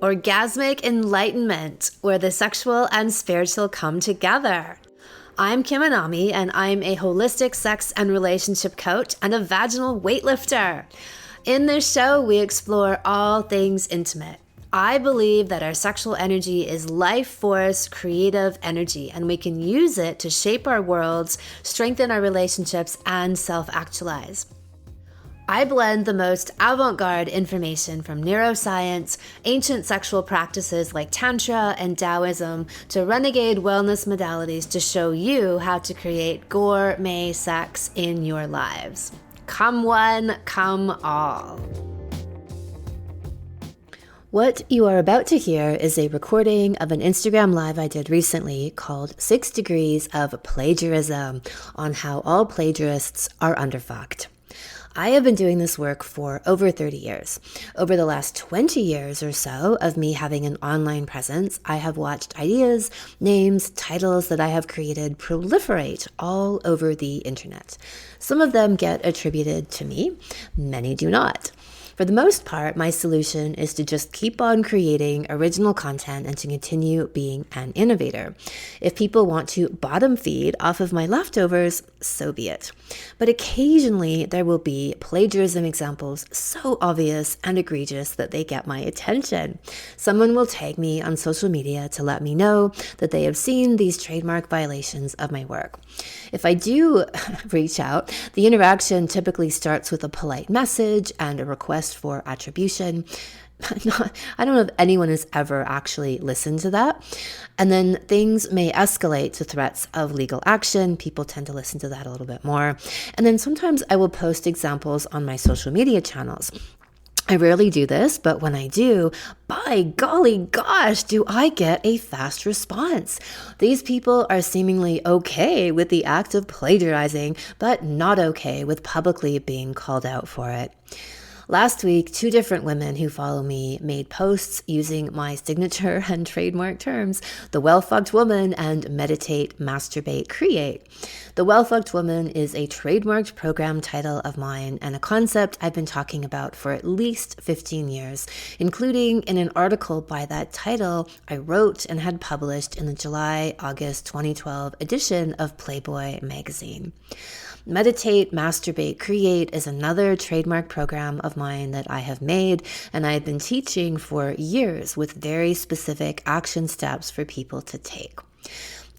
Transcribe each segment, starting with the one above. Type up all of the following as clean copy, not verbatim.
Orgasmic enlightenment, where the sexual and spiritual come together. I'm Kim Anami, and I'm a holistic sex and relationship coach and a vaginal weightlifter. In this show, we explore all things intimate. I believe that our sexual energy is life force, creative energy, and we can use it to shape our worlds, strengthen our relationships, and self-actualize. I blend the most avant-garde information from neuroscience, ancient sexual practices like Tantra and Taoism, to renegade wellness modalities to show you how to create gourmet sex in your lives. Come one, come all. What you are about to hear is a recording of an Instagram Live I did recently called 6 Degrees of Plagiarism on how all plagiarists are underfucked. I have been doing this work for over 30 years. Over the last 20 years or so of me having an online presence, I have watched ideas, names, titles that I have created proliferate all over the internet. Some of them get attributed to me, many do not. For the most part, my solution is to just keep on creating original content and to continue being an innovator. If people want to bottom feed off of my leftovers, so be it. But occasionally there will be plagiarism examples so obvious and egregious that they get my attention. Someone will tag me on social media to let me know that they have seen these trademark violations of my work. If I do reach out, the interaction typically starts with a polite message and a request for attribution. I don't know if anyone has ever actually listened to that. And then things may escalate to threats of legal action. People tend to listen to that a little bit more. And then sometimes I will post examples on my social media channels. I rarely do this, but when I do, by golly gosh, do I get a fast response. These people are seemingly okay with the act of plagiarizing, but not okay with publicly being called out for it. Last week, 2 different women who follow me made posts using my signature and trademark terms, the well-fucked woman and meditate, masturbate, create. The well-fucked woman is a trademarked program title of mine and a concept I've been talking about for at least 15 years, including in an article by that title I wrote and had published in the July-August 2012 edition of Playboy magazine. Meditate, Masturbate, Create is another trademark program of mine that I have made and I have been teaching for years with very specific action steps for people to take.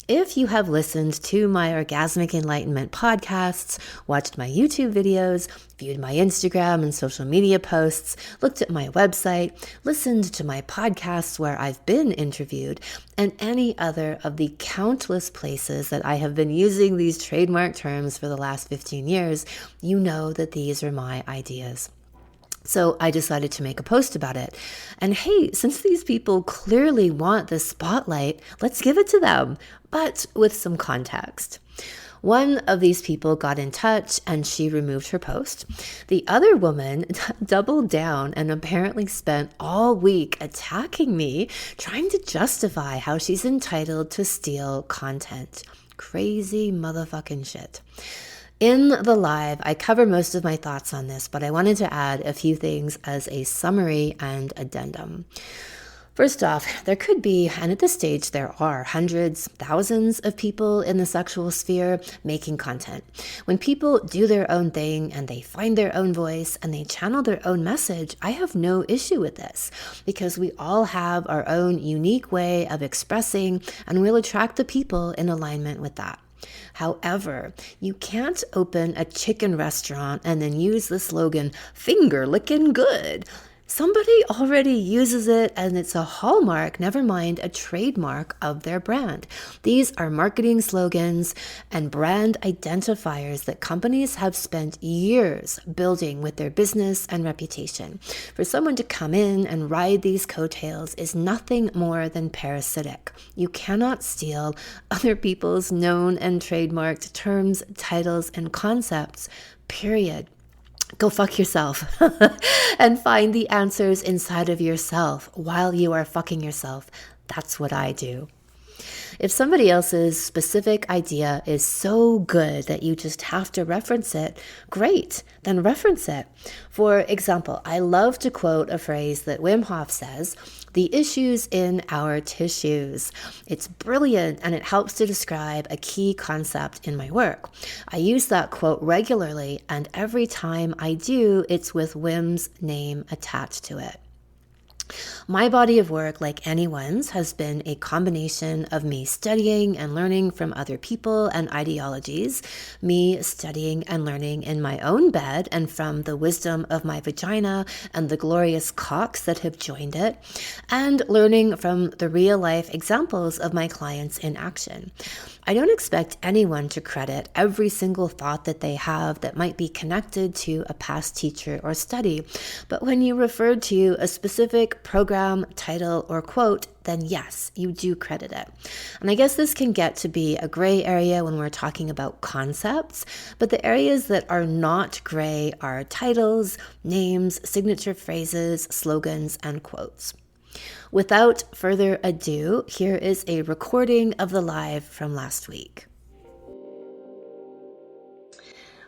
If you have listened to my Orgasmic Enlightenment podcasts, watched my YouTube videos, viewed my Instagram and social media posts, looked at my website, listened to my podcasts where I've been interviewed, and any other of the countless places that I have been using these trademark terms for the last 15 years, you know that these are my ideas. So I decided to make a post about it. And hey, since these people clearly want the spotlight, let's give it to them, but with some context. One of these people got in touch and she removed her post. The other woman doubled down and apparently spent all week attacking me, trying to justify how she's entitled to steal content. Crazy motherfucking shit. In the live, I cover most of my thoughts on this, but I wanted to add a few things as a summary and addendum. First off, there could be, and at this stage there are, hundreds, thousands of people in the sexual sphere making content. When people do their own thing and they find their own voice and they channel their own message, I have no issue with this because we all have our own unique way of expressing and we'll attract the people in alignment with that. However, you can't open a chicken restaurant and then use the slogan, finger licking good. Somebody already uses it and it's a hallmark, never mind a trademark of their brand. These are marketing slogans and brand identifiers that companies have spent years building with their business and reputation. For someone to come in and ride these coattails is nothing more than parasitic. You cannot steal other people's known and trademarked terms, titles, and concepts, period. Go fuck yourself and find the answers inside of yourself while you are fucking yourself. That's what I do. If somebody else's specific idea is so good that you just have to reference it, great, then reference it. For example, I love to quote a phrase that Wim Hof says, "The issues in our tissues." It's brilliant and it helps to describe a key concept in my work. I use that quote regularly, and every time I do, it's with Wim's name attached to it. My body of work, like anyone's, has been a combination of me studying and learning from other people and ideologies, me studying and learning in my own bed and from the wisdom of my vagina and the glorious cocks that have joined it, and learning from the real life examples of my clients in action. I don't expect anyone to credit every single thought that they have that might be connected to a past teacher or study, but when you refer to a specific program, title, or quote, then yes, you do credit it. And I guess this can get to be a gray area when we're talking about concepts, but the areas that are not gray are titles, names, signature phrases, slogans, and quotes. Without further ado, here is a recording of the live from last week.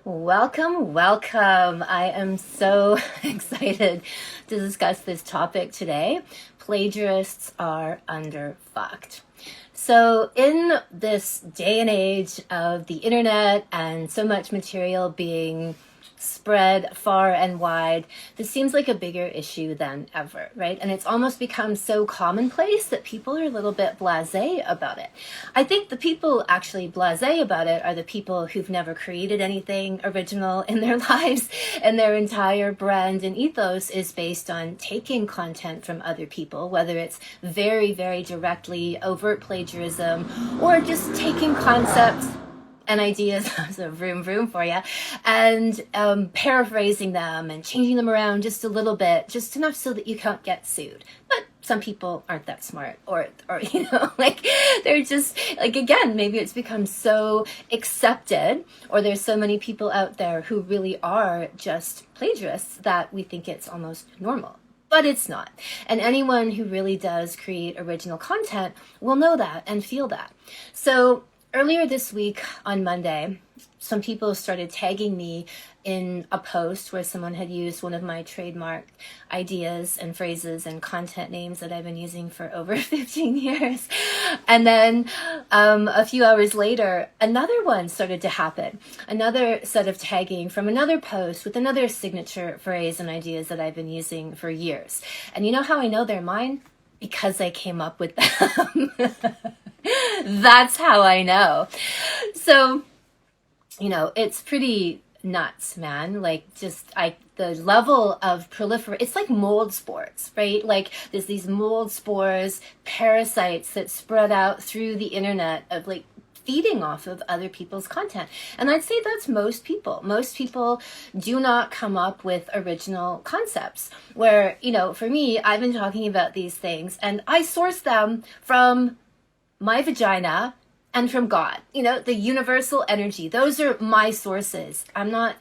Welcome, welcome. I am so excited to discuss this topic today. Plagiarists are underfucked. So in this day and age of the internet and so much material being spread far and wide, this seems like a bigger issue than ever, right? And it's almost become so commonplace that people are a little bit blasé about it. I think the people actually blasé about it are the people who've never created anything original in their lives, and their entire brand and ethos is based on taking content from other people, whether it's very, very directly overt plagiarism or just taking concepts and ideas, so vroom vroom for you, and paraphrasing them and changing them around just a little bit, just enough so that you can't get sued. But some people aren't that smart, or like they're just like, again, maybe it's become so accepted, or there's so many people out there who really are just plagiarists that we think it's almost normal. But it's not. And anyone who really does create original content will know that and feel that. So earlier this week on Monday, some people started tagging me in a post where someone had used one of my trademark ideas and phrases and content names that I've been using for over 15 years. And then a few hours later, another one started to happen. Another set of tagging from another post with another signature phrase and ideas that I've been using for years. And you know how I know they're mine? Because I came up with them. That's how I know. So, it's pretty nuts, man. Like, the level of proliferation, it's like mold spores, right? Like, there's these mold spores, parasites that spread out through the internet of like feeding off of other people's content. And I'd say that's most people. Most people do not come up with original concepts where, for me, I've been talking about these things and I source them from my vagina and from God, the universal energy. Those are my sources. I'm not,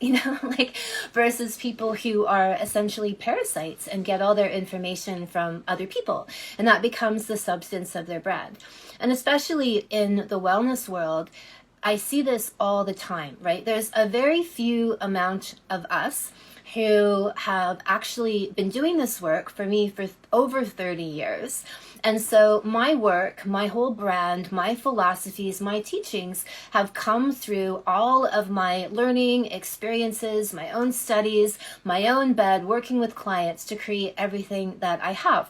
versus people who are essentially parasites and get all their information from other people. And that becomes the substance of their brand. And especially in the wellness world, I see this all the time, right? There's a very few amount of us who have actually been doing this work for me for over 30 years. And so my work, my whole brand, my philosophies, my teachings have come through all of my learning experiences, my own studies, my own bed, working with clients to create everything that I have.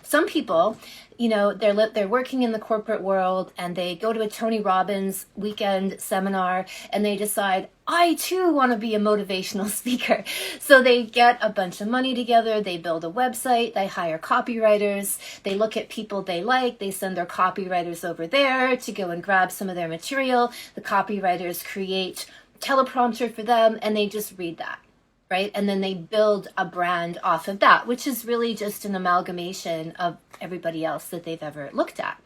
Some people, they're working in the corporate world and they go to a Tony Robbins weekend seminar and they decide, I too want to be a motivational speaker. So they get a bunch of money together, they build a website, they hire copywriters, they look at people they like, they send their copywriters over there to go and grab some of their material. The copywriters create teleprompter for them and they just read that. Right? And then they build a brand off of that, which is really just an amalgamation of everybody else that they've ever looked at.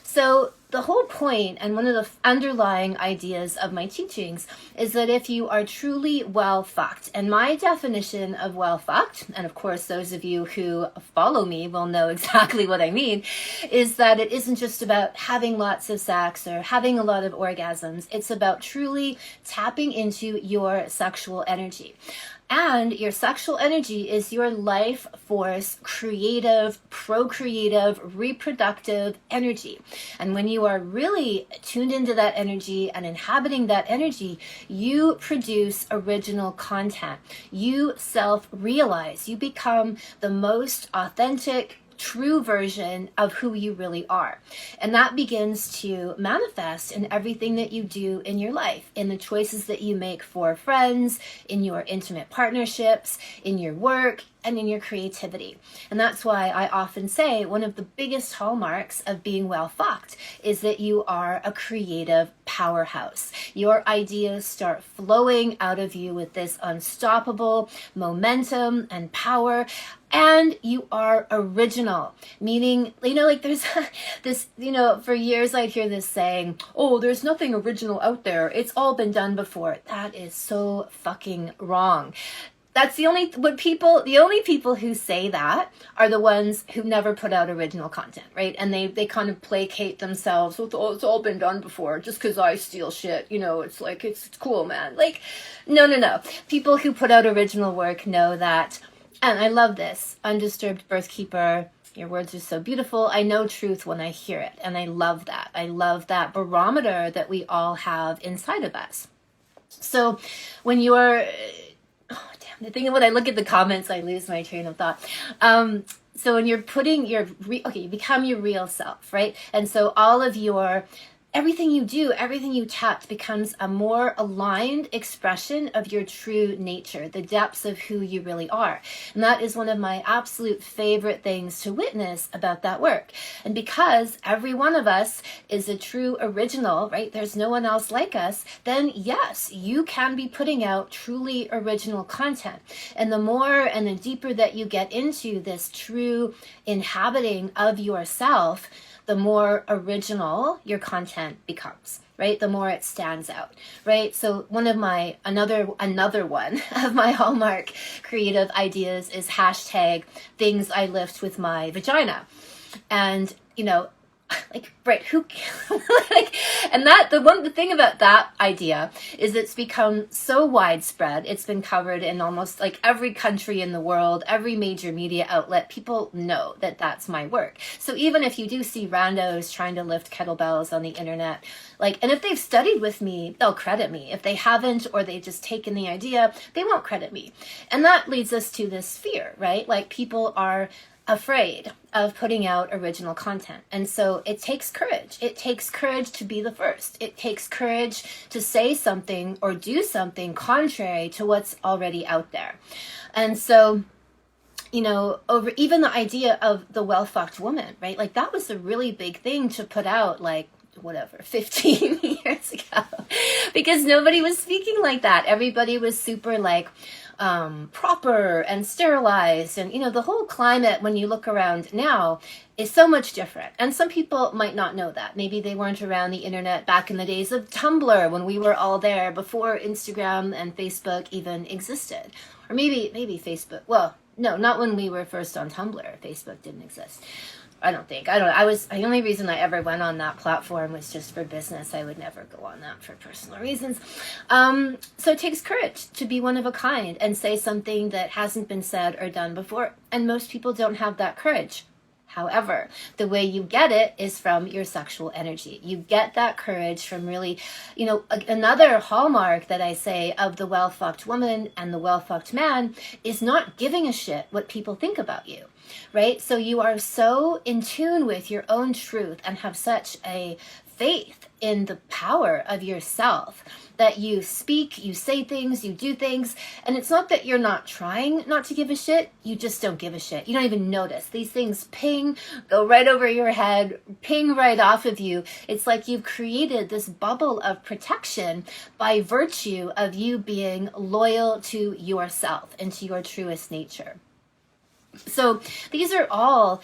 So the whole point, and one of the underlying ideas of my teachings, is that if you are truly well fucked, and my definition of well fucked, and of course those of you who follow me will know exactly what I mean, is that it isn't just about having lots of sex or having a lot of orgasms. It's about truly tapping into your sexual energy. And your sexual energy is your life force, creative, procreative, reproductive energy. And when you are really tuned into that energy and inhabiting that energy, you produce original content. You self-realize. You become the most authentic, true version of who you really are. And that begins to manifest in everything that you do in your life, in the choices that you make for friends, in your intimate partnerships, in your work, and in your creativity. And that's why I often say one of the biggest hallmarks of being well fucked is that you are a creative powerhouse. Your ideas start flowing out of you with this unstoppable momentum and power. And you are original, meaning, like there's this, for years I'd hear this saying, oh, there's nothing original out there. It's all been done before. That is so fucking wrong. That's the only people who say that are the ones who never put out original content, right? And they kind of placate themselves with, oh, it's all been done before, just because I steal shit, it's like, it's cool, man. Like, no. People who put out original work know that. And I love this. Undisturbed birth keeper. Your words are so beautiful. I know truth when I hear it. And I love that. I love that barometer that we all have inside of us. So when you're, the thing when I look at the comments, I lose my train of thought. So when you're putting you become your real self, right? And so all of everything you do, everything you touch becomes a more aligned expression of your true nature, the depths of who you really are. And that is one of my absolute favorite things to witness about that work. And because every one of us is a true original, right? There's no one else like us, then yes, you can be putting out truly original content. And the more and the deeper that you get into this true inhabiting of yourself, the more original your content becomes, right? The more it stands out, right? So another one of my hallmark creative ideas is hashtag things I lift with my vagina. And, right, and the thing about that idea is it's become so widespread. It's been covered in almost like every country in the world, every major media outlet. People know that that's my work. So even if you do see randos trying to lift kettlebells on the internet, and if they've studied with me, they'll credit me. If they haven't, or they've just taken the idea, they won't credit me. And that leads us to this fear, right? Like people are afraid of putting out original content. And so it takes courage. It takes courage to be the first. It takes courage to say something or do something contrary to what's already out there. And so, over even the idea of the well-fucked woman, right? Like that was a really big thing to put out 15 years ago, because nobody was speaking like that. Everybody was super proper and sterilized. And, the whole climate, when you look around now, is so much different. And some people might not know that. Maybe they weren't around the internet back in the days of Tumblr, when we were all there before Instagram and Facebook even existed. Or maybe Facebook. Well, no, not when we were first on Tumblr. Facebook didn't exist. I don't know. The only reason I ever went on that platform was just for business. I would never go on that for personal reasons. So it takes courage to be one of a kind and say something that hasn't been said or done before. And most people don't have that courage. However, the way you get it is from your sexual energy. You get that courage from really, another hallmark that I say of the well-fucked woman and the well-fucked man is not giving a shit what people think about you, right? So you are so in tune with your own truth and have such a faith in the power of yourself that you speak, you say things, you do things, and it's not that you're not trying not to give a shit, you just don't give a shit. You don't even notice. These things ping, go right over your head, ping right off of you. It's like you've created this bubble of protection by virtue of you being loyal to yourself and to your truest nature. So these are all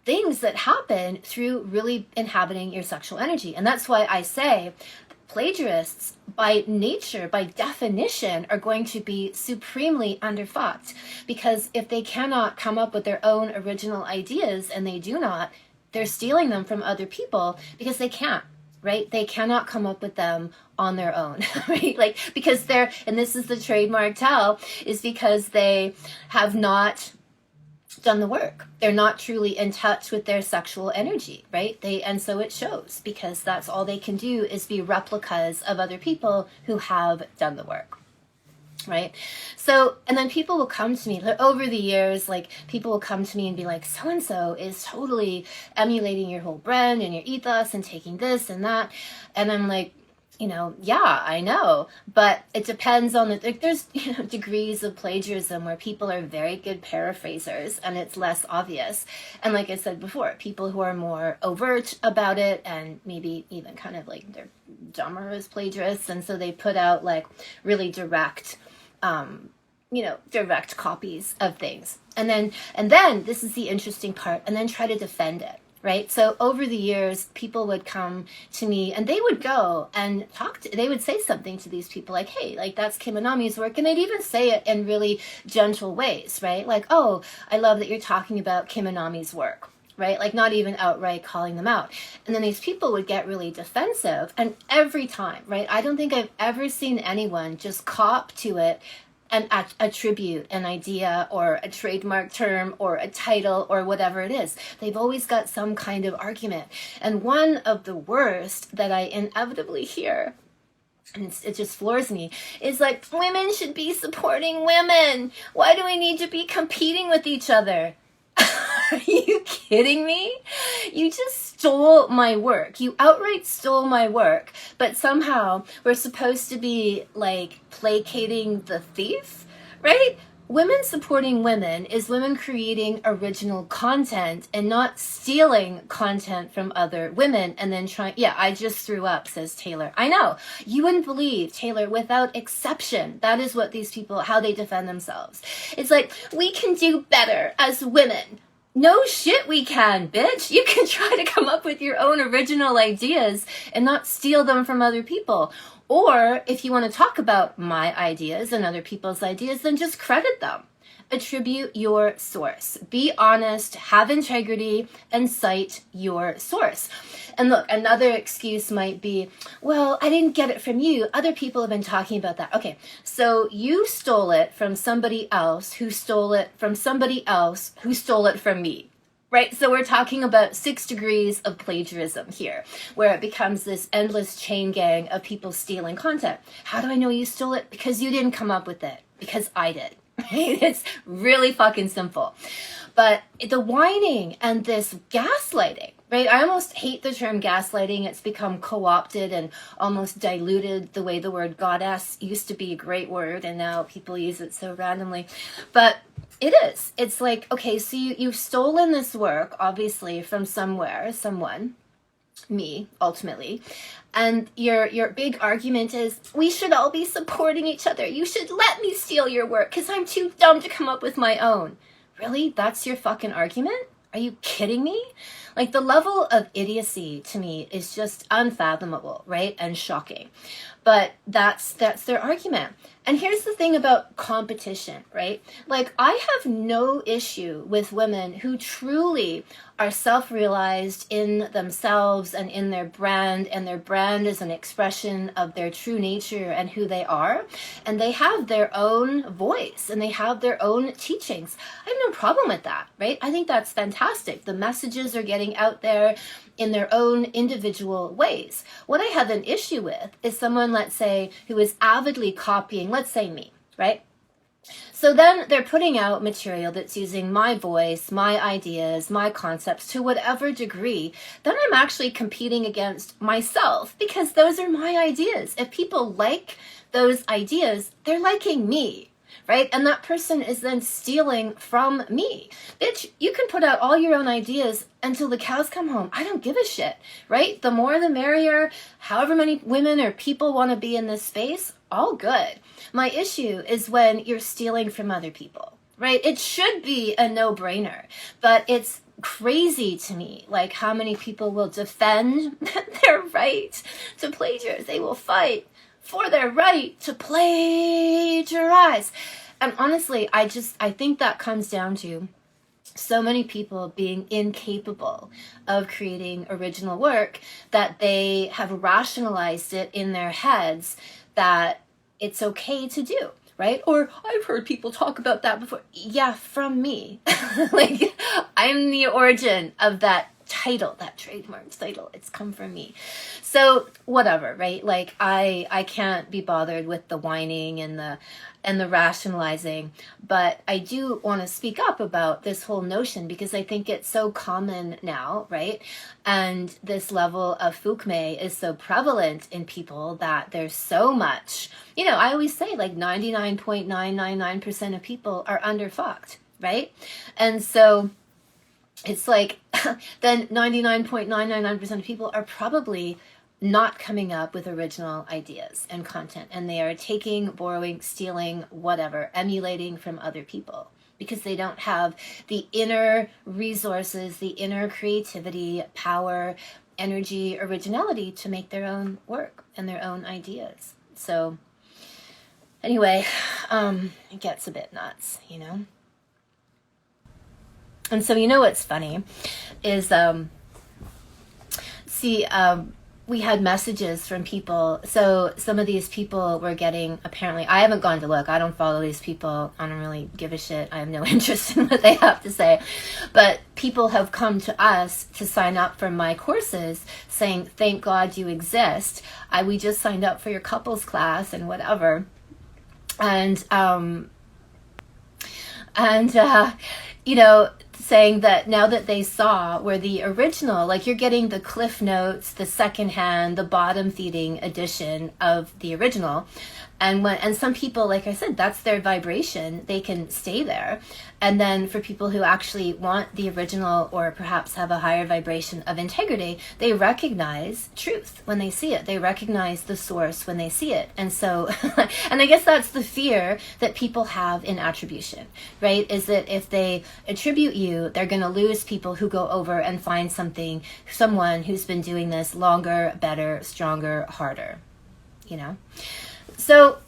things that happen through really inhabiting your sexual energy. And that's why I say plagiarists, by nature, by definition, are going to be supremely underfucked, because if they cannot come up with their own original ideas, and they do not, they're stealing them from other people because they can't, right? They cannot come up with them on their own, right? Like, because they're, and this is the trademark tell, is because they have not done the work. They're not truly in touch with their sexual energy, right? And so it shows, because that's all they can do is be replicas of other people who have done the work, right? So, and then people will come to me over the years, like people will come to me and be like, so-and-so is totally emulating your whole brand and your ethos and taking this and that. And I'm like, yeah, I know, but it depends on there's, degrees of plagiarism where people are very good paraphrasers and it's less obvious. And like I said before, people who are more overt about it and maybe even kind of like they're dumber as plagiarists. And so they put out like really direct, direct copies of things. And then this is the interesting part, and then try to defend it. Right. So over the years, people would come to me and they would go and they would say something to these people like, hey, like that's Kim Anami's work. And they'd even say it in really gentle ways, right? Like, oh, I love that you're talking about Kim Anami's work, right? Like not even outright calling them out. And then these people would get really defensive. And every time, right? I don't think I've ever seen anyone just cop to it and attribute an idea or a trademark term or a title or whatever it is. They've always got some kind of argument. And one of the worst that I inevitably hear, and it just floors me, is like, women should be supporting women. Why do we need to be competing with each other? Are you kidding me? You just stole my work. You outright stole my work, but somehow we're supposed to be like placating the thief, right? Women supporting women is women creating original content and not stealing content from other women and then trying. Yeah, I just threw up, says Taylor. I know. You wouldn't believe, Taylor, without exception. That is what these people, how they defend themselves. It's like, we can do better as women. No shit we can, bitch. You can try to come up with your own original ideas and not steal them from other people. Or if you want to talk about my ideas and other people's ideas, then just credit them. Attribute your source. Be honest, have integrity, and cite your source. And look, another excuse might be, well, I didn't get it from you. Other people have been talking about that. Okay, so you stole it from somebody else who stole it from somebody else who stole it from me. Right? So we're talking about 6 degrees of plagiarism here, where it becomes this endless chain gang of people stealing content. How do I know you stole it? Because you didn't come up with it. Because I did. Right? It's really fucking simple. But the whining and this gaslighting, right? I almost hate the term gaslighting. It's become co-opted and almost diluted the way the word goddess used to be a great word, and now people use it so randomly. But it is. It's like, okay, so you've stolen this work, obviously, from somewhere, someone, me, ultimately. And your big argument is, we should all be supporting each other. You should let me steal your work because I'm too dumb to come up with my own. Really? That's your fucking argument? Are you kidding me? Like, the level of idiocy to me is just unfathomable, right? And shocking. But that's their argument. And here's the thing about competition, right? Like, I have no issue with women who truly are self-realized in themselves and in their brand, and their brand is an expression of their true nature and who they are, and they have their own voice and they have their own teachings. I have no problem with that, right? I think that's fantastic. The messages are getting out there in their own individual ways. What I have an issue with is someone, let's say, who is avidly copying, let's say me, right? So then they're putting out material that's using my voice, my ideas, my concepts to whatever degree. Then I'm actually competing against myself because those are my ideas. If people like those ideas, they're liking me. Right? And that person is then stealing from me. Bitch, you can put out all your own ideas until the cows come home. I don't give a shit, right? The more the merrier. However many women or people want to be in this space, all good. My issue is when you're stealing from other people, right? It should be a no-brainer, but it's crazy to me, like how many people will defend their right to plagiarize. They will fight for their right to plagiarize. And honestly, I think that comes down to so many people being incapable of creating original work that they have rationalized it in their heads that it's okay to do, right? Or I've heard people talk about that before. Yeah, from me. Like, I'm the origin of that title, that trademark title. It's come from me. So whatever, right? Like I can't be bothered with the whining and the rationalizing, but I do want to speak up about this whole notion because I think it's so common now, right? And this level of fukme is so prevalent in people that there's so much, I always say like 99.999% of people are underfucked, right? And so it's like then 99.999% of people are probably not coming up with original ideas and content, and they are taking, borrowing, stealing, whatever, emulating from other people because they don't have the inner resources, the inner creativity, power, energy, originality to make their own work and their own ideas. So anyway, it gets a bit nuts, And so what's funny is, we had messages from people. So some of these people were getting, apparently, I haven't gone to look. I don't follow these people. I don't really give a shit. I have no interest in what they have to say. But people have come to us to sign up for my courses saying, thank God you exist. We just signed up for your couples class and whatever. And saying that now that they saw where the original, like you're getting the Cliff Notes, the secondhand, the bottom feeding edition of the original. And some people, like I said, that's their vibration. They can stay there. And then for people who actually want the original or perhaps have a higher vibration of integrity, they recognize truth when they see it. They recognize the source when they see it. And so, and I guess that's the fear that people have in attribution, right? Is that if they attribute you, they're going to lose people who go over and find someone who's been doing this longer, better, stronger, harder, So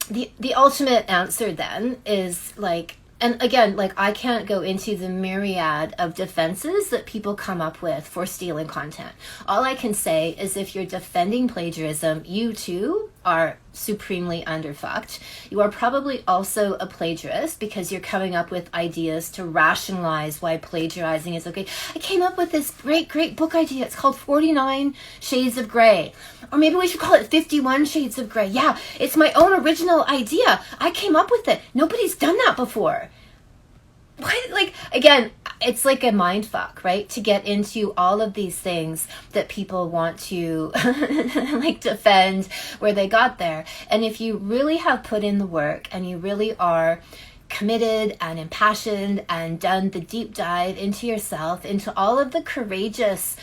the ultimate answer then is like, and again, like I can't go into the myriad of defenses that people come up with for stealing content. All I can say is if you're defending plagiarism, you too are supremely underfucked. You are probably also a plagiarist because you're coming up with ideas to rationalize why plagiarizing is okay. I came up with this great book idea. It's called 49 Shades of Grey. Or maybe we should call it 51 Shades of Grey. Yeah, it's my own original idea. I came up with it. Nobody's done that before. Why, like, again, it's like a mind fuck, right? To get into all of these things that people want to like defend where they got there. And if you really have put in the work and you really are committed and impassioned and done the deep dive into yourself, into all of the courageous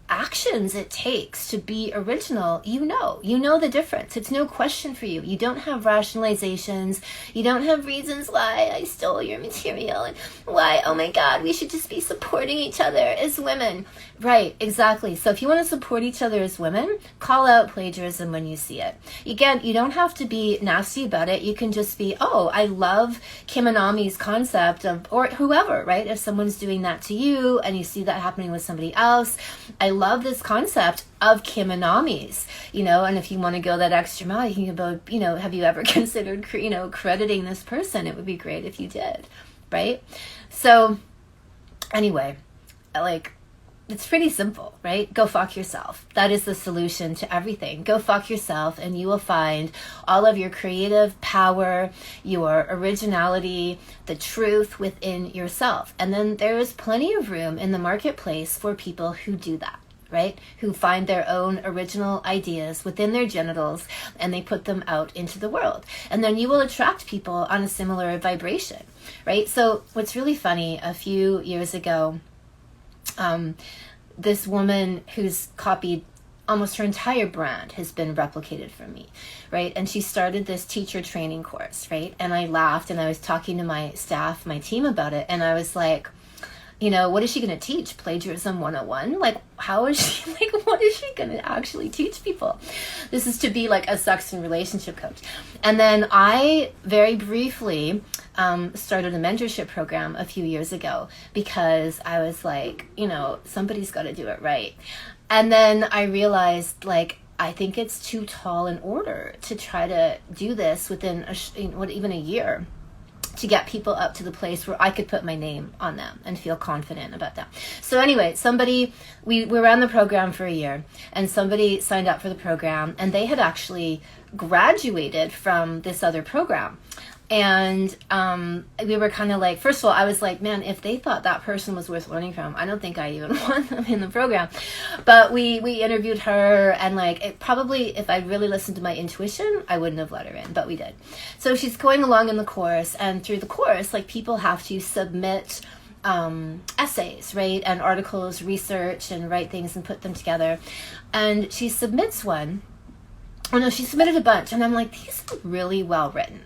actions it takes to be original, you know the difference. It's no question for you. You don't have rationalizations. You don't have reasons why I stole your material and why, oh my God, we should just be supporting each other as women. Right, exactly. So if you want to support each other as women, call out plagiarism when you see it. Again, you don't have to be nasty about it. You can just be, oh, I love Kim Anami's concept of, or whoever, right? If someone's doing that to you and you see that happening with somebody else, I love this concept of Kim Anami's, and if you want to go that extra mile, you can go, have you ever considered, crediting this person? It would be great if you did, right? So anyway, it's pretty simple, right? Go fuck yourself. That is the solution to everything. Go fuck yourself and you will find all of your creative power, your originality, the truth within yourself. And then there is plenty of room in the marketplace for people who do that, right? Who find their own original ideas within their genitals and they put them out into the world. And then you will attract people on a similar vibration, right? So what's really funny, a few years ago, this woman who's copied almost her entire brand has been replicated from me, right? And she started this teacher training course, right? And I laughed and I was talking to my staff, my team about it. And I was like, what is she going to teach? Plagiarism 101? Like, how is she, like, what is she going to actually teach people? This is to be like a sex and relationship coach. And then I very briefly started a mentorship program a few years ago because I was like, somebody's got to do it right. And then I realized, like, I think it's too tall an order to try to do this within even a year, to get people up to the place where I could put my name on them and feel confident about that. So anyway, we ran the program for a year, and somebody signed up for the program, and they had actually graduated from this other program. And we were kind of like, first of all, I was like, man, if they thought that person was worth learning from, I don't think I even want them in the program. But we interviewed her, and like, it probably, if I really listened to my intuition, I wouldn't have let her in, but we did. So she's going along in the course, and through the course, like, people have to submit essays, right, and articles, research, and write things and put them together. And she submits one. Oh no, she submitted a bunch, and I'm like, these are really well written.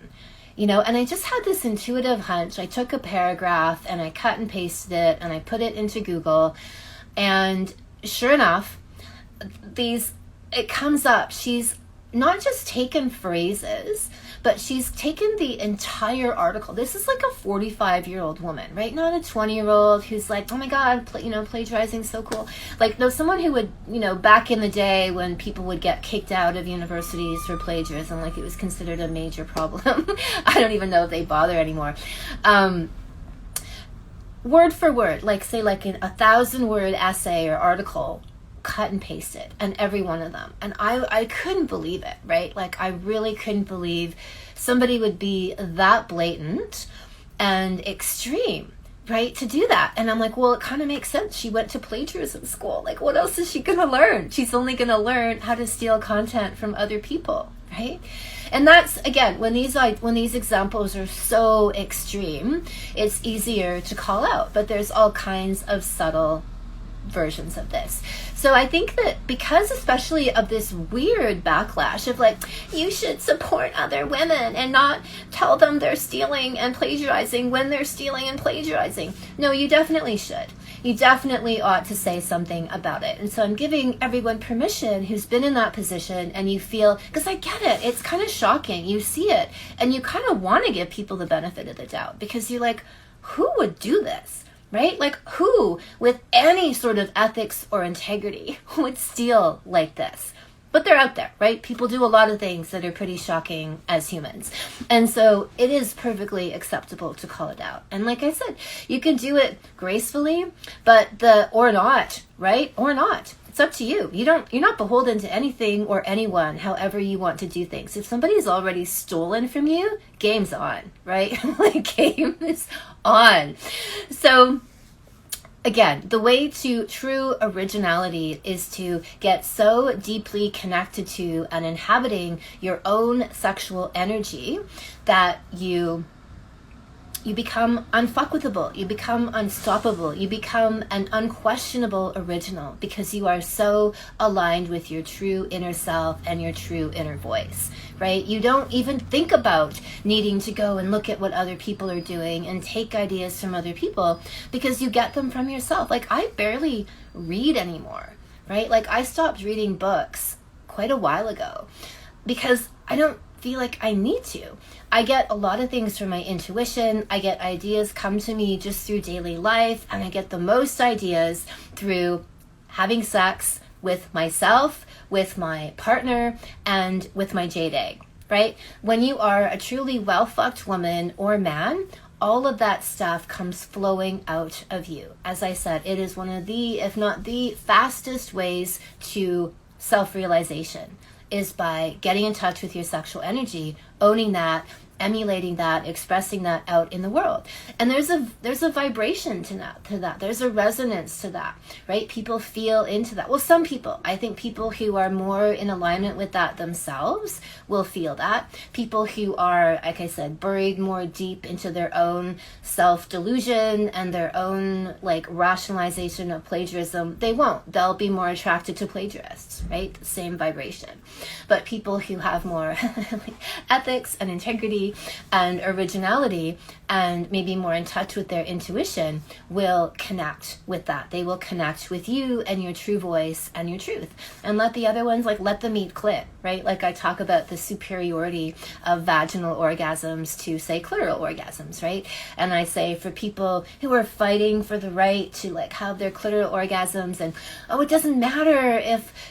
And I just had this intuitive hunch. I took a paragraph and I cut and pasted it and I put it into Google, and sure enough, it comes up. She's not just taken phrases, but she's taken the entire article. This is like a 45-year-old woman, right? Not a 20-year-old who's like, oh my God, plagiarizing so cool. Like, no, someone who would, back in the day when people would get kicked out of universities for plagiarism, like, it was considered a major problem. I don't even know if they bother anymore. Word for word, like, say, like a 1,000-word essay or article, cut and pasted, and every one of them. And I couldn't believe it, right? Like, I really couldn't believe somebody would be that blatant and extreme, right, to do that. And I'm like, well, it kind of makes sense. She went to plagiarism school. Like, what else is she going to learn? She's only going to learn how to steal content from other people, right? And that's, again, when these examples are so extreme, it's easier to call out. But there's all kinds of subtle versions of this. So I think that because especially of this weird backlash of like, you should support other women and not tell them they're stealing and plagiarizing when they're stealing and plagiarizing. No, you definitely should. You definitely ought to say something about it. And so I'm giving everyone permission who's been in that position, and you feel, because I get it, it's kind of shocking. You see it and you kind of want to give people the benefit of the doubt, because you're like, who would do this? Right? Like, who with any sort of ethics or integrity would steal like this? But they're out there, right? People do a lot of things that are pretty shocking as humans. And so it is perfectly acceptable to call it out. And like I said, you can do it gracefully, but or not, right? Or not. It's up to you. You're not beholden to anything or anyone, however you want to do things. If somebody's already stolen from you, game's on, right? Like, game is on. So again, the way to true originality is to get so deeply connected to and inhabiting your own sexual energy that you become unfuckwithable, you become unstoppable, you become an unquestionable original, because you are so aligned with your true inner self and your true inner voice, right? You don't even think about needing to go and look at what other people are doing and take ideas from other people, because you get them from yourself. Like, I barely read anymore, right? Like, I stopped reading books quite a while ago because I don't feel like I need to. I get a lot of things from my intuition. I get ideas come to me just through daily life, and I get the most ideas through having sex with myself, with my partner, and with my jade egg, right? When you are a truly well-fucked woman or man, all of that stuff comes flowing out of you. As I said, it is one of the, if not the fastest ways to self-realization, is by getting in touch with your sexual energy, owning that, emulating that, expressing that out in the world. And there's a vibration to that. There's a resonance to that, right? People feel into that. Well, some people, I think people who are more in alignment with that themselves will feel that. People who are, like I said, buried more deep into their own self-delusion and their own like rationalization of plagiarism, they won't. They'll be more attracted to plagiarists, right? Same vibration. But people who have more ethics and integrity and originality, and maybe more in touch with their intuition will connect with that. They will connect with you and your true voice and your truth. And let the other ones, like, let them eat clit, right? Like I talk about the superiority of vaginal orgasms to, say, clitoral orgasms, right? And I say for people who are fighting for the right to like have their clitoral orgasms, and oh, it doesn't matter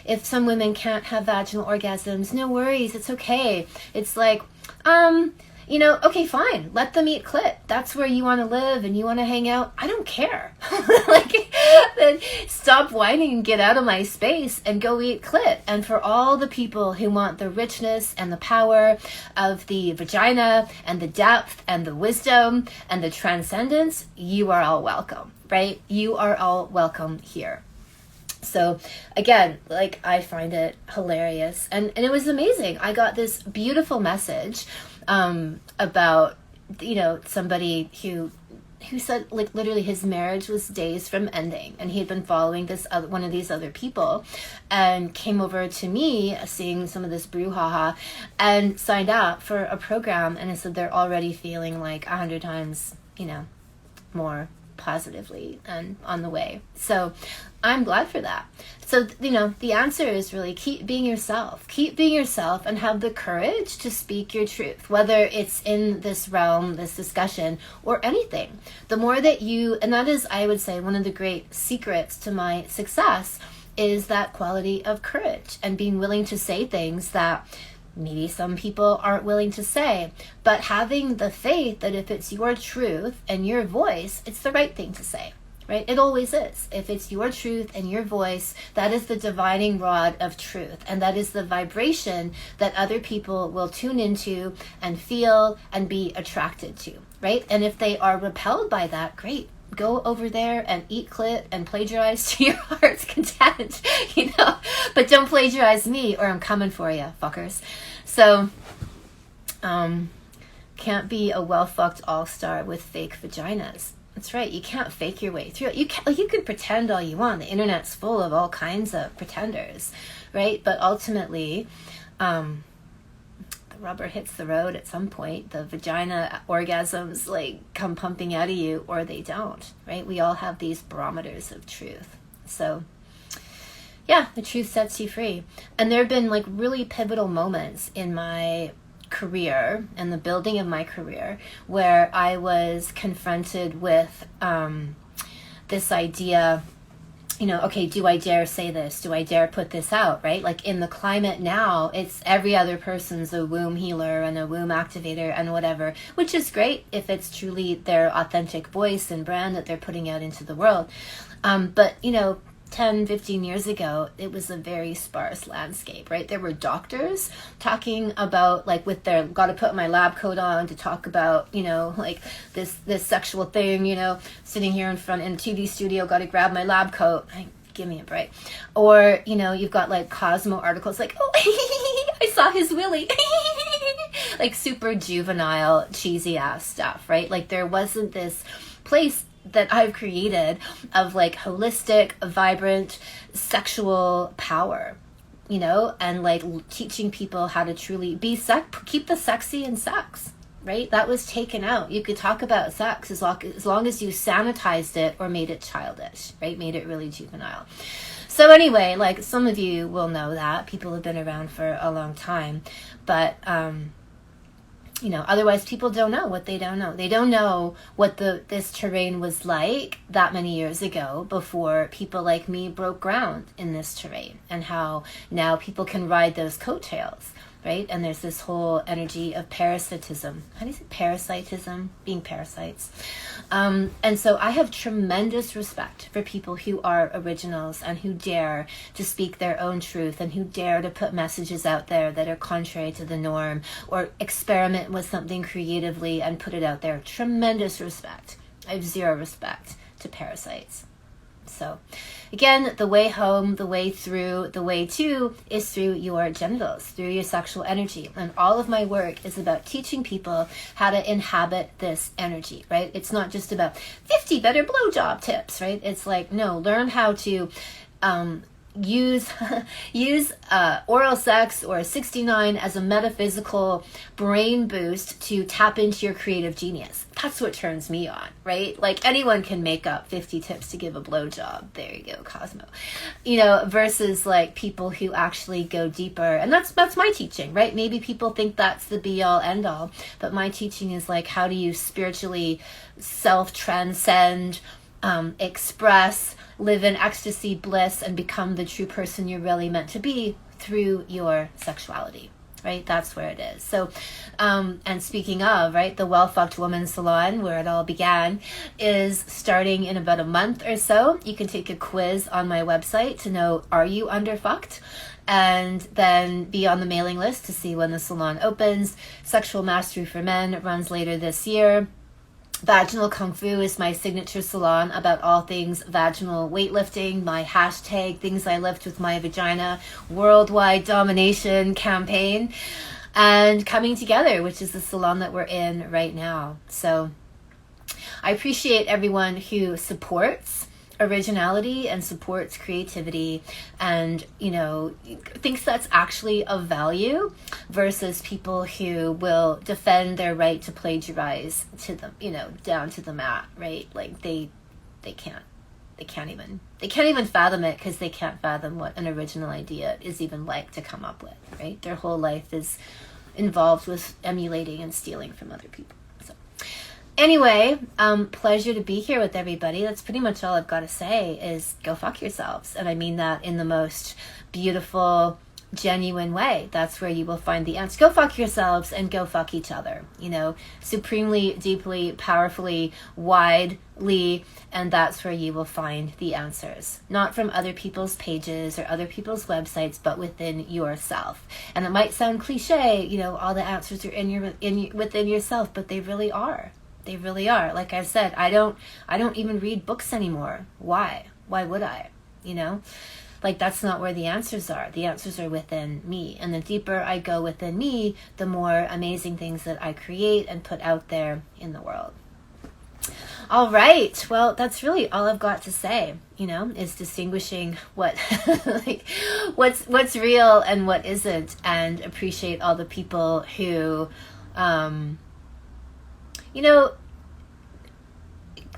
if some women can't have vaginal orgasms, no worries, it's okay. It's like, okay, fine. Let them eat clit. That's where you want to live and you want to hang out. I don't care. Like, then stop whining and get out of my space and go eat clit. And for all the people who want the richness and the power of the vagina and the depth and the wisdom and the transcendence, you are all welcome, right? You are all welcome here. So again, like, I find it hilarious. And it was amazing. I got this beautiful message about, somebody who said, like, literally his marriage was days from ending, and he had been following this one of these other people, and came over to me seeing some of this brouhaha and signed up for a program. And I said they're already feeling like 100 times, more positively and on the way. So I'm glad for that. So, the answer is really keep being yourself. Keep being yourself and have the courage to speak your truth, whether it's in this realm, this discussion, or anything. The more that and that is, I would say, one of the great secrets to my success is that quality of courage and being willing to say things that maybe some people aren't willing to say, but having the faith that if it's your truth and your voice, it's the right thing to say, right? It always is. If it's your truth and your voice, that is the dividing rod of truth. And that is the vibration that other people will tune into and feel and be attracted to, right? And if they are repelled by that, great. Go over there and eat clit and plagiarize to your heart's content, but don't plagiarize me or I'm coming for you, fuckers. So, can't be a well-fucked all-star with fake vaginas. That's right. You can't fake your way through it. You can pretend all you want. The internet's full of all kinds of pretenders, right? But ultimately, rubber hits the road at some point. The vagina orgasms like come pumping out of you, or they don't, right? We all have these barometers of truth. So yeah, the truth sets you free. And there have been like really pivotal moments in my career and the building of my career where I was confronted with this idea, okay, do I dare say this? Do I dare put this out, right? Like in the climate now, it's every other person's a womb healer and a womb activator and whatever, which is great if it's truly their authentic voice and brand that they're putting out into the world. But, 10, 15 years ago, it was a very sparse landscape, right? There were doctors talking about, like, with their, got to put my lab coat on to talk about, like this sexual thing, sitting here in front in a TV studio, got to grab my lab coat. Give me a break. Or, you've got like Cosmo articles like, oh, I saw his willy. Like super juvenile, cheesy ass stuff, right? Like there wasn't this place that I've created of like holistic, vibrant, sexual power, and like teaching people how to truly be keep the sexy in sex, right? That was taken out. You could talk about sex as long as you sanitized it or made it childish, right? Made it really juvenile. So anyway, like some of you will know that people have been around for a long time, but otherwise people don't know what they don't know. They don't know what this terrain was like that many years ago before people like me broke ground in this terrain, and how now people can ride those coattails, right? And there's this whole energy of parasitism. How do you say parasitism? Being parasites. And so I have tremendous respect for people who are originals and who dare to speak their own truth and who dare to put messages out there that are contrary to the norm or experiment with something creatively and put it out there. Tremendous respect. I have zero respect to parasites. So again, the way home, the way through, the way to is through your genitals, through your sexual energy. And all of my work is about teaching people how to inhabit this energy, right? It's not just about 50 better blowjob tips, right? It's like, no, learn how to, use oral sex or 69 as a metaphysical brain boost to tap into your creative genius. That's what turns me on, right? Like anyone can make up 50 tips to give a blowjob. There you go, Cosmo. Versus like people who actually go deeper. And that's my teaching, right? Maybe people think that's the be all end all, but my teaching is like, how do you spiritually self-transcend, express, live in ecstasy, bliss, and become the true person you're really meant to be through your sexuality, right? That's where it is. So, and speaking of, right, the Well Fucked Woman Salon, where it all began, is starting in about a month or so. You can take a quiz on my website to know, are you underfucked? And then be on the mailing list to see when the salon opens. Sexual Mastery for Men runs later this year. Vaginal Kung Fu is my signature salon about all things vaginal weightlifting, my hashtag things I lift with my vagina worldwide domination campaign, and Coming Together, which is the salon that we're in right now. So I appreciate everyone who supports originality and supports creativity and thinks that's actually of value, versus people who will defend their right to plagiarize to them down to the mat, right? Like they can't even fathom it, because they can't fathom what an original idea is even like to come up with, right? Their whole life is involved with emulating and stealing from other people. Anyway, pleasure to be here with everybody. That's pretty much all I've got to say is go fuck yourselves. And I mean that in the most beautiful, genuine way. That's where you will find the answer. Go fuck yourselves and go fuck each other. Supremely, deeply, powerfully, widely. And that's where you will find the answers. Not from other people's pages or other people's websites, but within yourself. And it might sound cliche, all the answers are within yourself, but they really are. They really are. Like I said, I don't even read books anymore. Why? Why would I? Like that's not where the answers are. The answers are within me. And the deeper I go within me, the more amazing things that I create and put out there in the world. All right. Well, that's really all I've got to say, is distinguishing what's real and what isn't, and appreciate all the people who,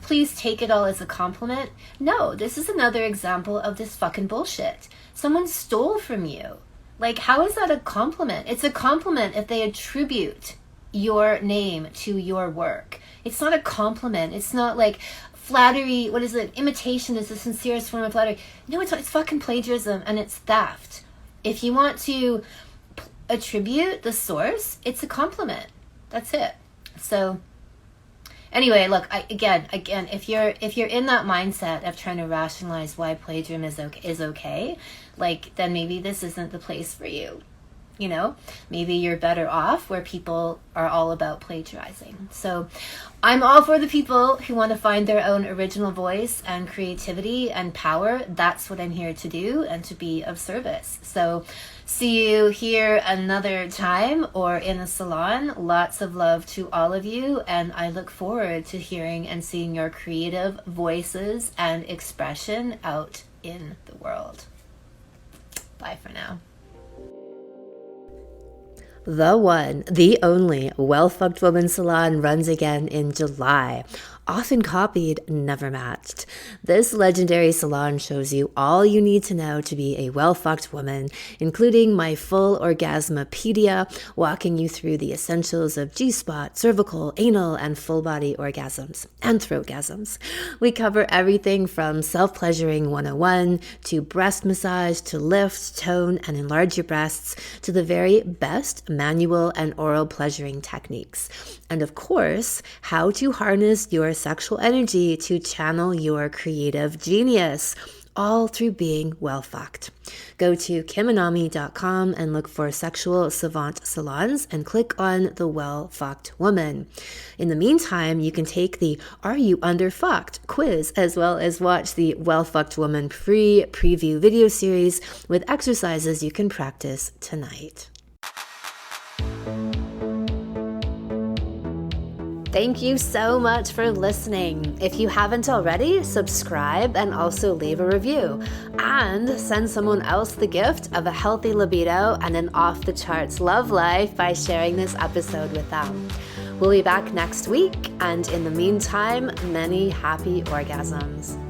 please take it all as a compliment. No, this is another example of this fucking bullshit. Someone stole from you. Like, how is that a compliment? It's a compliment if they attribute your name to your work. It's not a compliment. It's not like flattery. What is it? Imitation is the sincerest form of flattery. No, it's not. It's fucking plagiarism, and it's theft. If you want to attribute the source, it's a compliment. That's it. So anyway, look, again, if you're in that mindset of trying to rationalize why plagiarism is okay, like, then maybe this isn't the place for you. Maybe you're better off where people are all about plagiarizing. So I'm all for the people who want to find their own original voice and creativity and power. That's what I'm here to do and to be of service. So see you here another time or in a salon. Lots of love to all of you, and I look forward to hearing and seeing your creative voices and expression out in the world. Bye for now. The one, the only Well Fucked Woman Salon runs again in July. Often copied, never matched. This legendary salon shows you all you need to know to be a well-fucked woman, including my full Orgasmopedia, walking you through the essentials of G-spot, cervical, anal, and full-body orgasms and throatgasms. We cover everything from self-pleasuring 101 to breast massage to lift, tone, and enlarge your breasts to the very best manual and oral pleasuring techniques. And of course, how to harness your sexual energy to channel your creative genius, all through being well fucked. Go to kimanami.com and look for Sexual Savant Salons and click on the Well Fucked Woman. In the meantime, you can take the Are You Underfucked quiz, as well as watch the Well Fucked Woman free preview video series with exercises you can practice tonight. Thank you so much for listening. If you haven't already, subscribe and also leave a review. And send someone else the gift of a healthy libido and an off-the-charts love life by sharing this episode with them. We'll be back next week, and in the meantime, many happy orgasms.